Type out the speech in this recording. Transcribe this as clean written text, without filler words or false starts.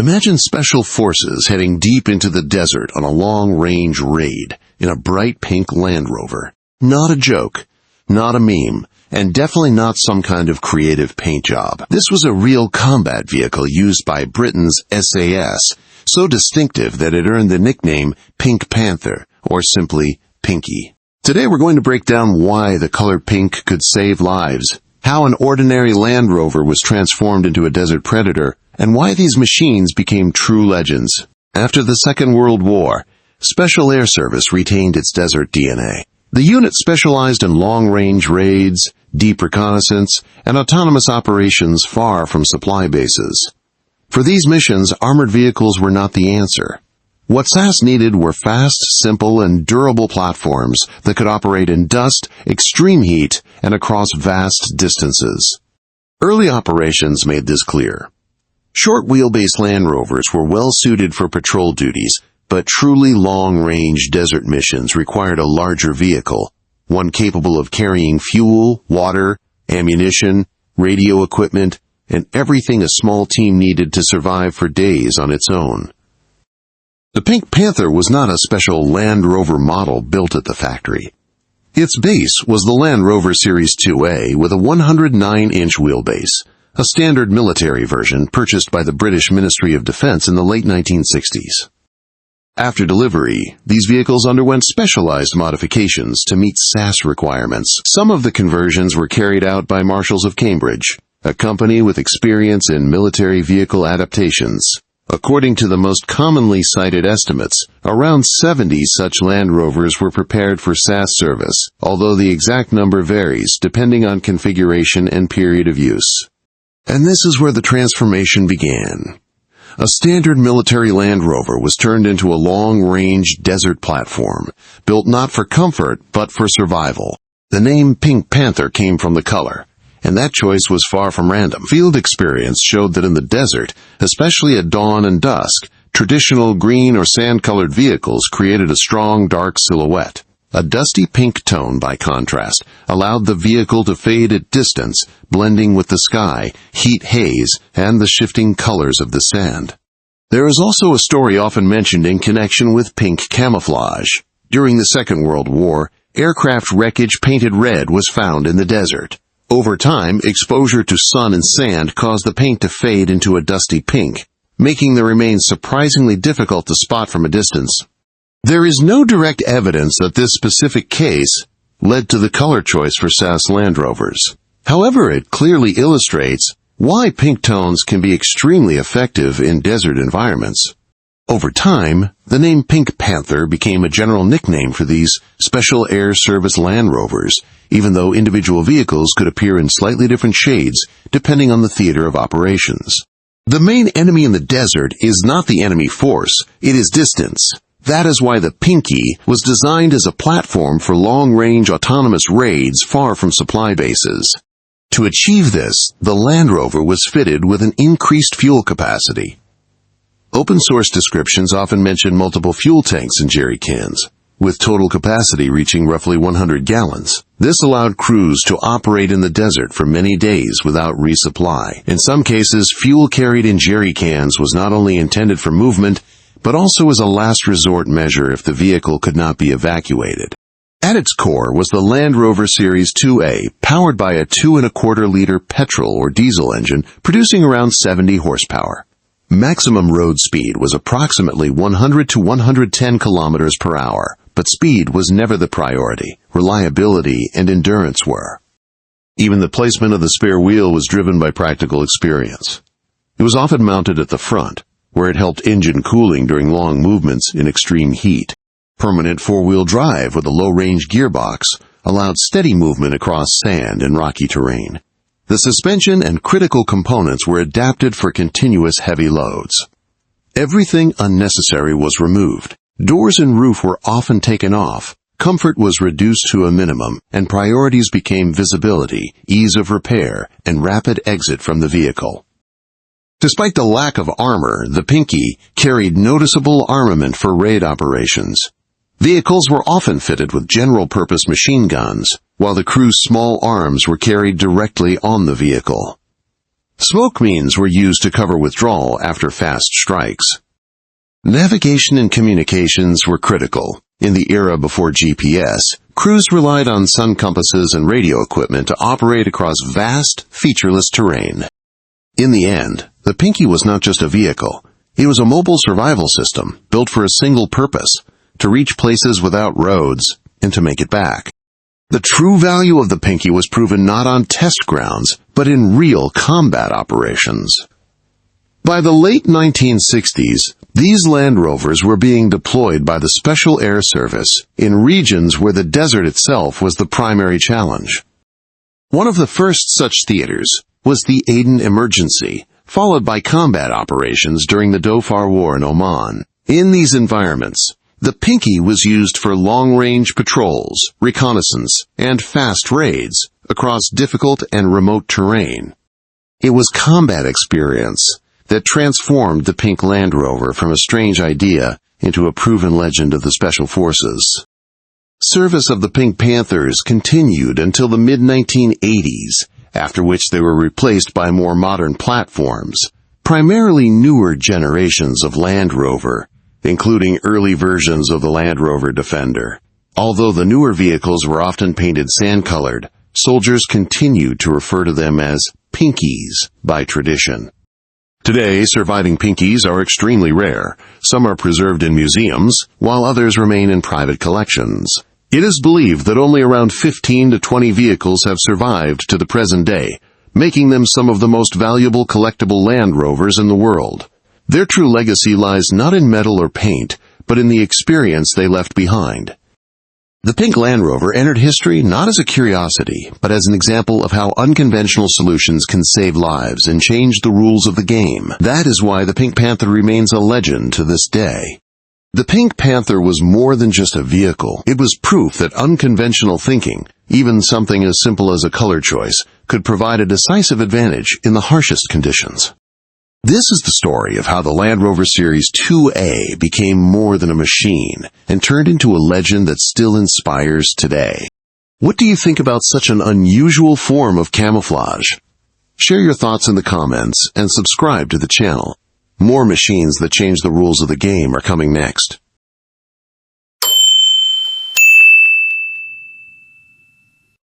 Imagine special forces heading deep into the desert on a long-range raid in a bright pink Land Rover. Not a joke, not a meme, and definitely not some kind of creative paint job. This was a real combat vehicle used by Britain's SAS, so distinctive that it earned the nickname Pink Panther, or simply Pinkie. Today we're going to break down why the color pink could save lives, how an ordinary Land Rover was transformed into a desert predator, and why these machines became true legends. After the Second World War, Special Air Service retained its desert DNA. The unit specialized in long-range raids, deep reconnaissance, and autonomous operations far from supply bases. For these missions, armored vehicles were not the answer. What SAS needed were fast, simple, and durable platforms that could operate in dust, extreme heat, and across vast distances. Early operations made this clear. Short wheelbase Land Rovers were well suited for patrol duties, but truly long-range desert missions required a larger vehicle, one capable of carrying fuel, water, ammunition, radio equipment, and everything a small team needed to survive for days on its own. The Pink Panther was not a special Land Rover model built at the factory. Its base was the Land Rover Series 2A with a 109-inch wheelbase, a standard military version purchased by the British Ministry of Defence in the late 1960s. After delivery, these vehicles underwent specialized modifications to meet SAS requirements. Some of the conversions were carried out by Marshals of Cambridge, a company with experience in military vehicle adaptations. According to the most commonly cited estimates, around 70 such Land Rovers were prepared for SAS service, although the exact number varies depending on configuration and period of use. And this is where the transformation began. A standard military Land Rover was turned into a long-range desert platform, built not for comfort, but for survival. The name Pink Panther came from the color, and that choice was far from random. Field experience showed that in the desert, especially at dawn and dusk, traditional green or sand-colored vehicles created a strong dark silhouette. A dusty pink tone, by contrast, allowed the vehicle to fade at distance, blending with the sky, heat haze, and the shifting colors of the sand. There is also a story often mentioned in connection with pink camouflage. During the Second World War, aircraft wreckage painted red was found in the desert. Over time, exposure to sun and sand caused the paint to fade into a dusty pink, making the remains surprisingly difficult to spot from a distance. There is no direct evidence that this specific case led to the color choice for SAS Land Rovers. However, it clearly illustrates why pink tones can be extremely effective in desert environments. Over time, the name Pink Panther became a general nickname for these Special Air Service Land Rovers, even though individual vehicles could appear in slightly different shades depending on the theater of operations. The main enemy in the desert is not the enemy force, it is distance. That is why the Pinkie was designed as a platform for long-range autonomous raids far from supply bases. To achieve this, the Land Rover was fitted with an increased fuel capacity. Open-source descriptions often mention multiple fuel tanks and jerry cans, with total capacity reaching roughly 100 gallons. This allowed crews to operate in the desert for many days without resupply. In some cases, fuel carried in jerry cans was not only intended for movement, but also as a last resort measure if the vehicle could not be evacuated. At its core was the Land Rover Series 2A, powered by a 2.25-liter petrol or diesel engine producing around 70 horsepower. Maximum road speed was approximately 100 to 110 kilometers per hour, but speed was never the priority. Reliability and endurance were. Even the placement of the spare wheel was driven by practical experience. It was often mounted at the front, where it helped engine cooling during long movements in extreme heat. Permanent four-wheel drive with a low-range gearbox allowed steady movement across sand and rocky terrain. The suspension and critical components were adapted for continuous heavy loads. Everything unnecessary was removed. Doors and roof were often taken off. Comfort was reduced to a minimum, and priorities became visibility, ease of repair, and rapid exit from the vehicle. Despite the lack of armor, the Pinkie carried noticeable armament for raid operations. Vehicles were often fitted with general-purpose machine guns, while the crew's small arms were carried directly on the vehicle. Smoke means were used to cover withdrawal after fast strikes. Navigation and communications were critical. In the era before GPS, crews relied on sun compasses and radio equipment to operate across vast, featureless terrain. In the end, the Pinkie was not just a vehicle. It was a mobile survival system built for a single purpose: to reach places without roads and to make it back. The true value of the Pinkie was proven not on test grounds, but in real combat operations. By the late 1960s, these Land Rovers were being deployed by the Special Air Service in regions where the desert itself was the primary challenge. One of the first such theaters was the Aden emergency, followed by combat operations during the Dhofar War in Oman. In these environments, the Pinkie was used for long-range patrols, reconnaissance, and fast raids across difficult and remote terrain. It was combat experience that transformed the pink Land Rover from a strange idea into a proven legend of the Special Forces. Service of the pink Panthers continued until the mid-1980s, after which they were replaced by more modern platforms, primarily newer generations of Land Rover, including early versions of the Land Rover Defender. Although the newer vehicles were often painted sand-colored, soldiers continued to refer to them as Pinkies by tradition. Today, surviving Pinkies are extremely rare. Some are preserved in museums, while others remain in private collections. It is believed that only around 15 to 20 vehicles have survived to the present day, making them some of the most valuable collectible Land Rovers in the world. Their true legacy lies not in metal or paint, but in the experience they left behind. The pink Land Rover entered history not as a curiosity, but as an example of how unconventional solutions can save lives and change the rules of the game. That is why the Pink Panther remains a legend to this day. The Pink Panther was more than just a vehicle. It was proof that unconventional thinking, even something as simple as a color choice, could provide a decisive advantage in the harshest conditions. This is the story of how the Land Rover Series 2A became more than a machine and turned into a legend that still inspires today. What do you think about such an unusual form of camouflage? Share your thoughts in the comments and subscribe to the channel. More machines that change the rules of the game are coming next.